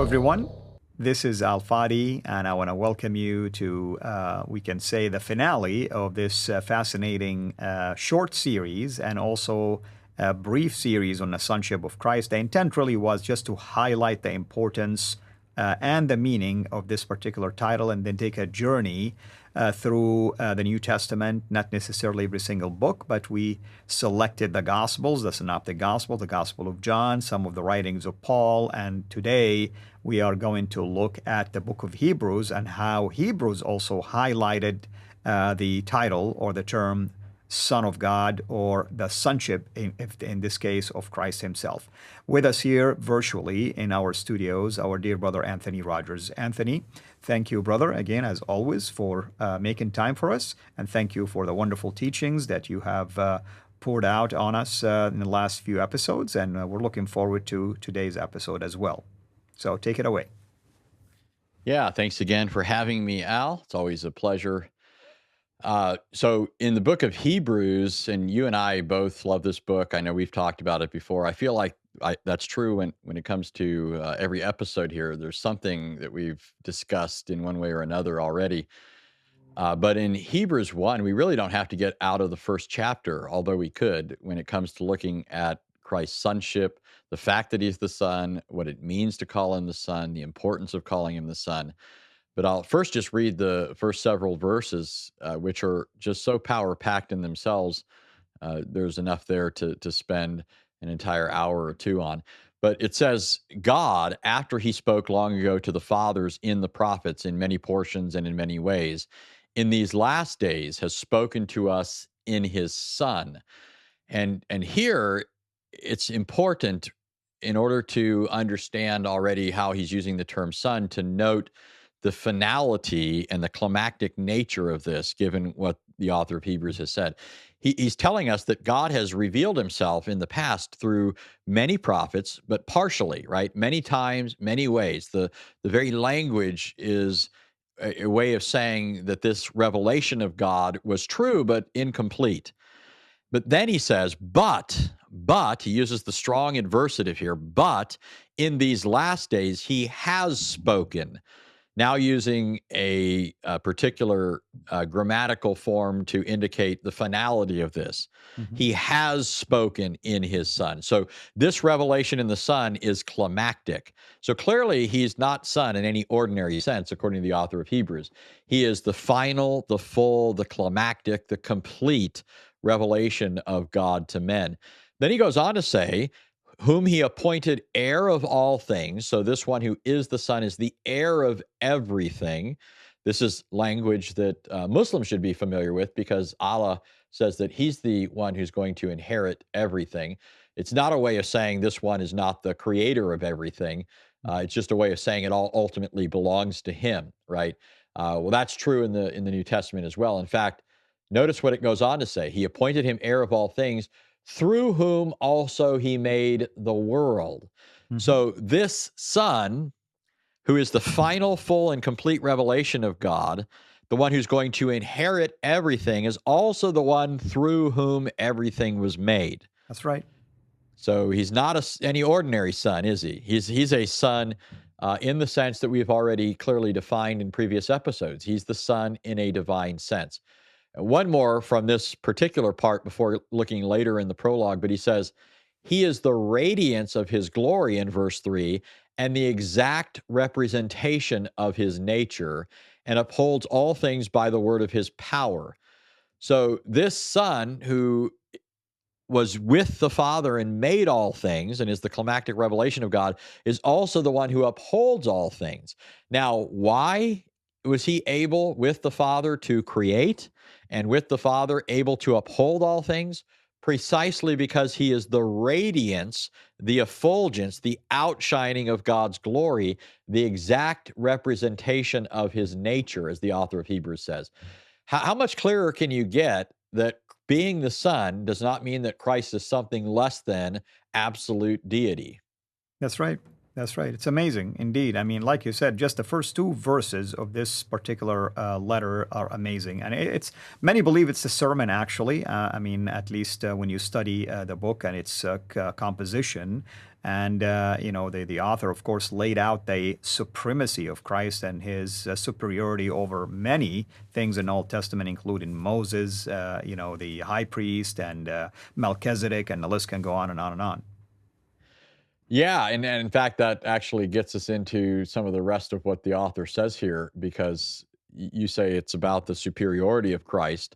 everyone. This is Fadi, and I want to welcome you to, we can say, the finale of this fascinating short series and also a brief series on the Sonship of Christ. The intent really was just to highlight the importance and the meaning of this particular title, and then take a journey through the New Testament, not necessarily every single book, but we selected the Gospels, the Synoptic Gospel, the Gospel of John, some of the writings of Paul, and today we are going to look at the book of Hebrews and how Hebrews also highlighted the title or the term Son of God, or the sonship, in this case, of Christ himself. With us here virtually in our studios, our dear brother Anthony Rogers. Anthony, thank you, brother, again, as always, for making time for us, and thank you for the wonderful teachings that you have poured out on us in the last few episodes, and we're looking forward to today's episode as well. So take it away. Yeah, thanks again for having me, Al. It's always a pleasure. So in the book of Hebrews, and you and I both love this book. I know we've talked about it before. I feel like that's true when it comes to every episode here. There's something that we've discussed in one way or another already. But in Hebrews 1, we really don't have to get out of the first chapter, although we could, when it comes to looking at Christ's sonship, the fact that he's the Son, what it means to call him the Son, the importance of calling him the Son. But I'll first just read the first several verses, which are just so power-packed in themselves. There's enough there to spend an entire hour or two on. But it says, God, after he spoke long ago to the fathers in the prophets in many portions and in many ways, in these last days has spoken to us in his Son. And here it's important, in order to understand already how he's using the term Son, to note the finality and the climactic nature of this, given what the author of Hebrews has said. He's telling us that God has revealed himself in the past through many prophets, but partially, right? Many times, many ways. The very language is a way of saying that this revelation of God was true, but incomplete. But then he says, but, he uses the strong adversative here, but in these last days, he has spoken. Now using a particular grammatical form to indicate the finality of this. Mm-hmm. He has spoken in his Son. So this revelation in the Son is climactic. So clearly he's not Son in any ordinary sense, according to the author of Hebrews. He is the final, the full, the climactic, the complete revelation of God to men. Then he goes on to say, whom he appointed heir of all things. So this one who is the Son is the heir of everything. This is language that Muslims should be familiar with, because Allah says that he's the one who's going to inherit everything. It's not a way of saying this one is not the creator of everything. It's just a way of saying it all ultimately belongs to him, right? Well, that's true in the New Testament as well. In fact, notice what it goes on to say. He appointed him heir of all things, through whom also he made the world. Mm-hmm. So this Son, who is the final, full, and complete revelation of God, the one who's going to inherit everything, is also the one through whom everything was made. That's right. So he's not any ordinary Son, is he? He's a Son in the sense that we've already clearly defined in previous episodes. He's the Son in a divine sense. One more from this particular part before looking later in the prologue, but he says, he is the radiance of his glory in verse 3 and the exact representation of his nature, and upholds all things by the word of his power. So this Son who was with the Father and made all things and is the climactic revelation of God is also the one who upholds all things. Now, why was he able with the Father to create and with the Father able to uphold all things? Precisely because he is the radiance, the effulgence, the outshining of God's glory, the exact representation of his nature, as the author of Hebrews says. How much clearer can you get that being the Son does not mean that Christ is something less than absolute deity? That's right. That's right. It's amazing indeed. I mean, like you said, just the first two verses of this particular letter are amazing, and it's many believe it's a sermon. Actually, I mean, at least when you study the book and its composition, and the author, of course, laid out the supremacy of Christ and his superiority over many things in the Old Testament, including Moses, the high priest, and Melchizedek, and the list can go on and on and on. Yeah, and in fact, that actually gets us into some of the rest of what the author says here, because you say it's about the superiority of Christ,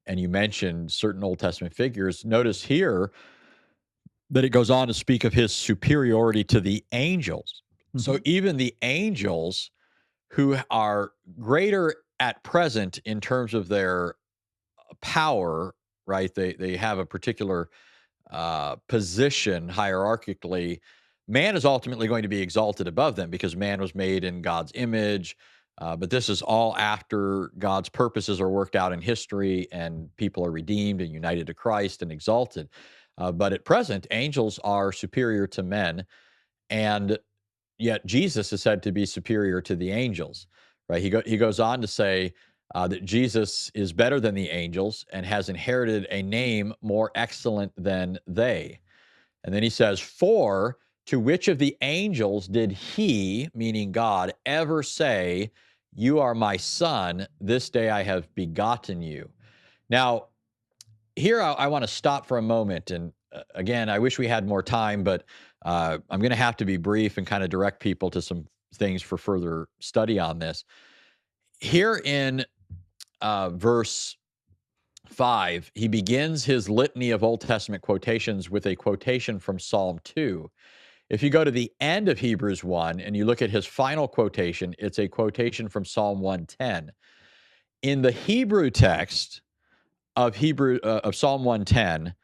and you mentioned certain Old Testament figures. Notice here that it goes on to speak of his superiority to the angels. So Hmm. even the angels who are greater at present in terms of their power, right? They have a particular position hierarchically. Man is ultimately going to be exalted above them because man was made in God's image. But this is all after God's purposes are worked out in history and people are redeemed and united to Christ and exalted. But at present, angels are superior to men. And yet Jesus is said to be superior to the angels, right? He goes on to say that Jesus is better than the angels and has inherited a name more excellent than they. And then he says, "For to which of the angels did he, meaning God, ever say, 'You are my son, this day I have begotten you'?" Now, here I want to stop for a moment. And again, I wish we had more time, but I'm going to have to be brief and kind of direct people to some things for further study on this. Here in verse 5, he begins his litany of Old Testament quotations with a quotation from Psalm 2. If you go to the end of Hebrews 1 and you look at his final quotation, it's a quotation from Psalm 110. In the Hebrew text of Psalm 110,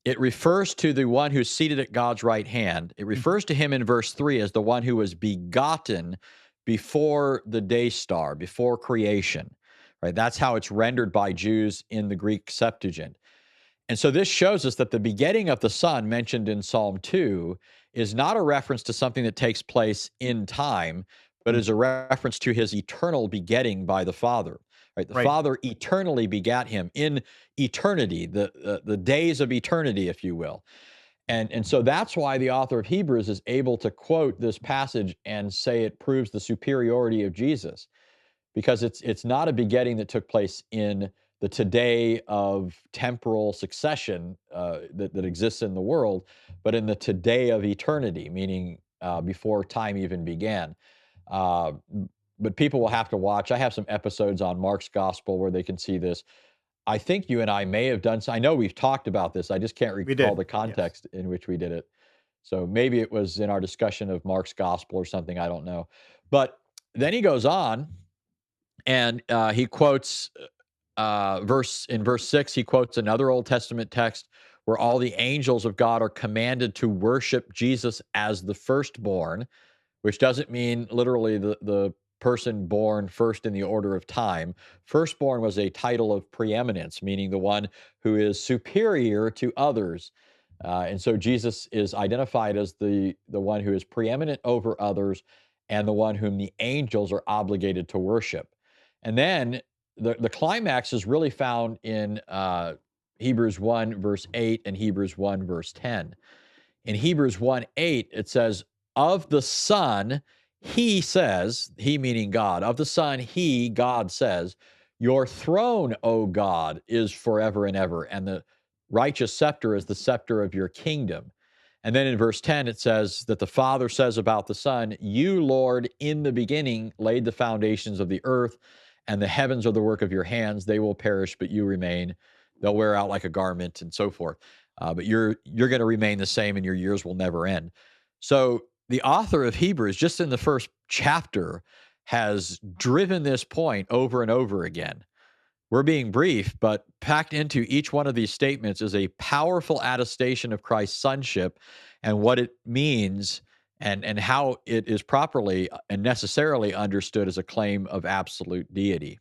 it refers to the one who's seated at God's right hand. It Hmm. refers to him in verse 3 as the one who was begotten before the day star, before creation. Right? That's how it's rendered by Jews in the Greek Septuagint. And so this shows us that the begetting of the Son mentioned in Psalm 2 is not a reference to something that takes place in time, but is a reference to his eternal begetting by the Father. Right? The Right. Father eternally begat him in eternity, the days of eternity, if you will. And so that's why the author of Hebrews is able to quote this passage and say it proves the superiority of Jesus, because it's not a begetting that took place in the today of temporal succession that exists in the world, but in the today of eternity, meaning before time even began. Uh, but people will have to watch. I have some episodes on Mark's Gospel where they can see this. I think you and I may have done so. I know we've talked about this. I just can't We recall did. the Yes. context in which we did it. So maybe it was in our discussion of Mark's Gospel or something. I don't know. But then he goes on and he quotes verse 6. He quotes another Old Testament text where all the angels of God are commanded to worship Jesus as the firstborn, which doesn't mean literally the person born first in the order of time. Firstborn was a title of preeminence, meaning the one who is superior to others. And so Jesus is identified as the one who is preeminent over others and the one whom the angels are obligated to worship. And then the climax is really found in Hebrews 1, verse 8, and Hebrews 1, verse 10. In Hebrews 1 8, it says, "Of the Son, he says," he meaning God, "of the Son, he, God says, 'Your throne, O God, is forever and ever, and the righteous scepter is the scepter of your kingdom.'" And then in verse 10, it says that the Father says about the Son, "You, Lord, in the beginning laid the foundations of the earth, and the heavens are the work of your hands. They will perish, but you remain. They'll wear out like a garment," and so forth. But you're going to remain the same, and your years will never end. So the author of Hebrews, just in the first chapter, has driven this point over and over again. We're being brief, but packed into each one of these statements is a powerful attestation of Christ's sonship and what it means, and how it is properly and necessarily understood as a claim of absolute deity.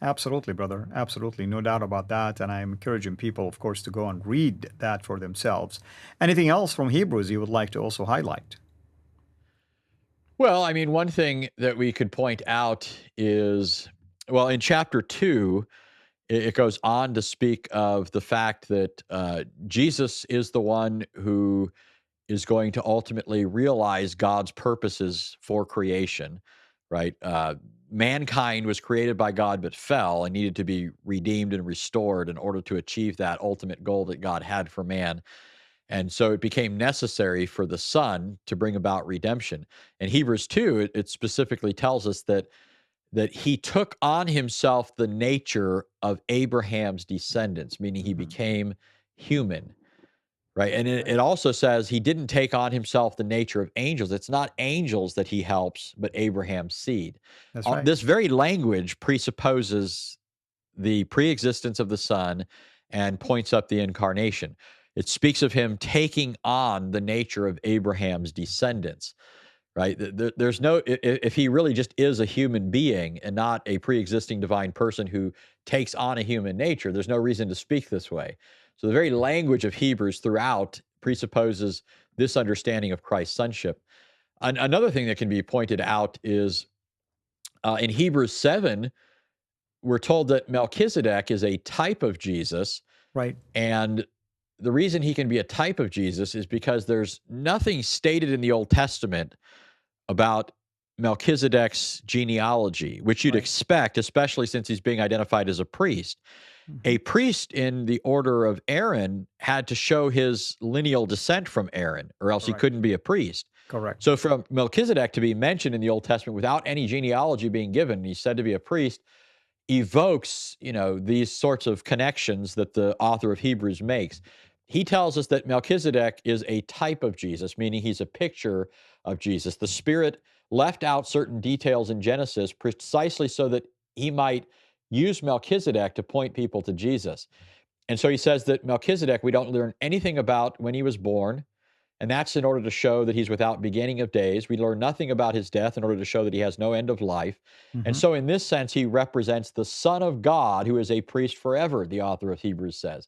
Absolutely, brother. Absolutely. No doubt about that. And I'm encouraging people, of course, to go and read that for themselves. Anything else from Hebrews you would like to also highlight? Well, I mean, one thing that we could point out is, well, in chapter 2, it goes on to speak of the fact that Jesus is the one who is going to ultimately realize God's purposes for creation, right? Mankind was created by God but fell and needed to be redeemed and restored in order to achieve that ultimate goal that God had for man. And so it became necessary for the Son to bring about redemption. In Hebrews 2, it specifically tells us that he took on himself the nature of Abraham's descendants, meaning he Hmm. became human. Right. And it, Right. it also says he didn't take on himself the nature of angels. It's not angels that he helps, but Abraham's seed. That's right. This very language presupposes the preexistence of the Son and points up the incarnation. It speaks of him taking on the nature of Abraham's descendants, right? There's no, if he really just is a human being and not a pre-existing divine person who takes on a human nature, there's no reason to speak this way. So the very language of Hebrews throughout presupposes this understanding of Christ's sonship. Another thing that can be pointed out is in Hebrews 7, we're told that Melchizedek is a type of Jesus. Right. And the reason he can be a type of Jesus is because there's nothing stated in the Old Testament about Melchizedek's genealogy, which you'd Right. expect, especially since he's being identified as a priest. Hmm. A priest in the order of Aaron had to show his lineal descent from Aaron, or else he Correct. couldn't be a priest. Correct. So, for Melchizedek to be mentioned in the Old Testament without any genealogy being given, he's said to be a priest, evokes, these sorts of connections that the author of Hebrews makes. He tells us that Melchizedek is a type of Jesus, meaning he's a picture of Jesus. The Spirit left out certain details in Genesis precisely so that he might use Melchizedek to point people to Jesus. And so he says that Melchizedek, we don't learn anything about when he was born, and that's in order to show that he's without beginning of days. We learn nothing about his death in order to show that he has no end of life. And Hmm. so, in this sense, he represents the Son of God, who is a priest forever, the author of Hebrews says.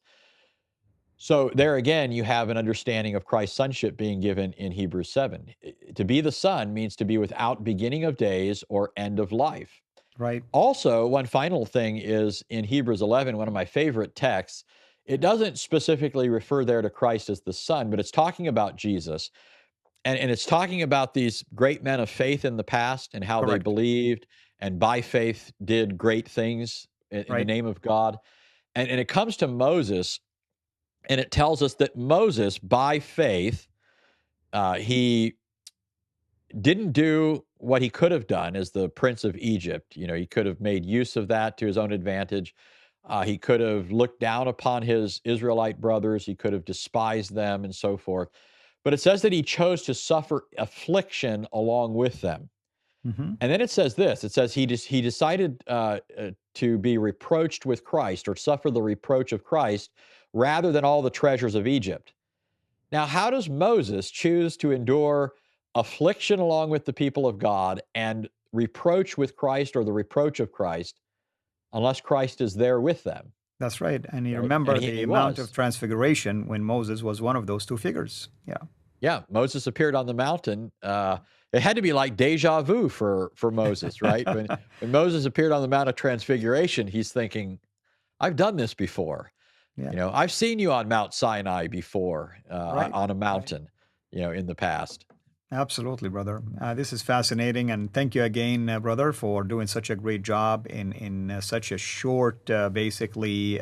So, there again, you have an understanding of Christ's sonship being given in Hebrews 7. To be the Son means to be without beginning of days or end of life. Right. Also, one final thing is in Hebrews 11, one of my favorite texts, it doesn't specifically refer there to Christ as the Son, but it's talking about Jesus. And it's talking about these great men of faith in the past and how they Correct. believed and by faith did great things in the Right. name of God. And it comes to Moses, and it tells us that Moses, by faith, he didn't do what he could have done as the prince of Egypt. He could have made use of that to his own advantage. He could have looked down upon his Israelite brothers. He could have despised them and so forth. But it says that he chose to suffer affliction along with them. Hmm. And then it says this, it says he decided to be reproached with Christ or suffer the reproach of Christ rather than all the treasures of Egypt. Now, how does Moses choose to endure affliction along with the people of God and reproach with Christ or the reproach of Christ unless Christ is there with them? That's right. And you Right. And remember he, the he amount of was. transfiguration when Moses was one of those two figures. Yeah. Yeah, Moses appeared on the mountain. It had to be like deja vu for Moses, right? When Moses appeared on the Mount of Transfiguration, he's thinking, "I've done this before. Yeah. I've seen you on Mount Sinai before, Right. on a Right. mountain, in the past." Absolutely, brother. This is fascinating, and thank you again, brother, for doing such a great job in such a short, basically,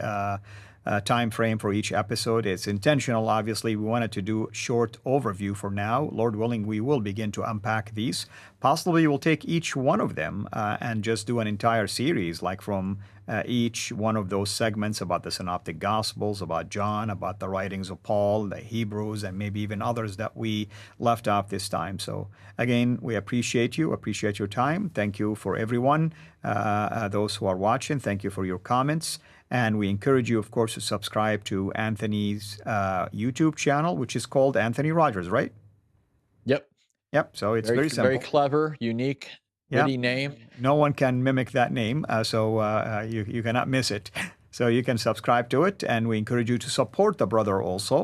time frame for each episode. It's intentional. Obviously, we wanted to do short overview for now. Lord willing, we will begin to unpack these. Possibly, we'll take each one of them and just do an entire series, like from each one of those segments about the Synoptic Gospels, about John, about the writings of Paul, the Hebrews, and maybe even others that we left off this time. So, again, we appreciate you, appreciate your time. Thank you for everyone, those who are watching. Thank you for your comments. And we encourage you, of course, to subscribe to Anthony's YouTube channel, which is called Anthony Rogers, right? Yep. Yep. So it's Very, very very simple. clever, unique, Yeah. witty name. No one can mimic that name, so you cannot miss it. So you can subscribe to it, and we encourage you to support the brother also.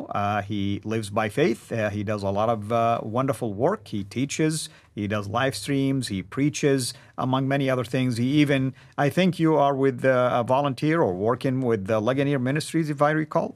He lives by faith. He does a lot of wonderful work. He teaches, he does live streams, he preaches, among many other things. He even, I think you are with a volunteer or working with the Ligonier Ministries, if I recall.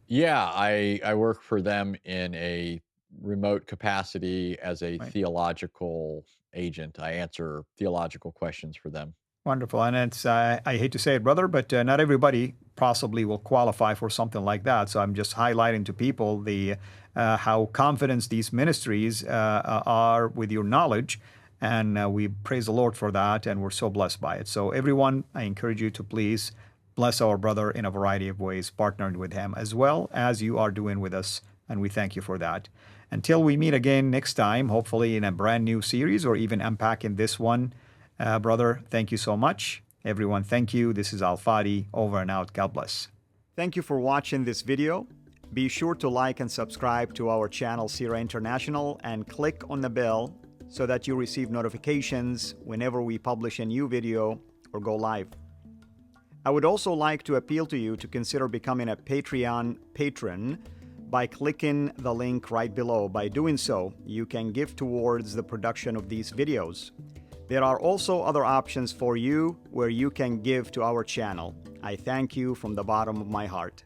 Yeah, I work for them in a remote capacity as a Right. theological agent. I answer theological questions for them. Wonderful. And it's, I hate to say it, brother, but not everybody possibly will qualify for something like that. So I'm just highlighting to people the how confident these ministries are with your knowledge. And we praise the Lord for that. And we're so blessed by it. So everyone, I encourage you to please bless our brother in a variety of ways, partnering with him as well as you are doing with us. And we thank you for that. Until we meet again next time, hopefully in a brand new series or even unpacking this one. Brother, thank you so much. Everyone, thank you. This is Al-Fadi, over and out. God bless. Thank you for watching this video. Be sure to like and subscribe to our channel, CIRA International, and click on the bell so that you receive notifications whenever we publish a new video or go live. I would also like to appeal to you to consider becoming a Patreon patron by clicking the link right below. By doing so, you can give towards the production of these videos. There are also other options for you where you can give to our channel. I thank you from the bottom of my heart.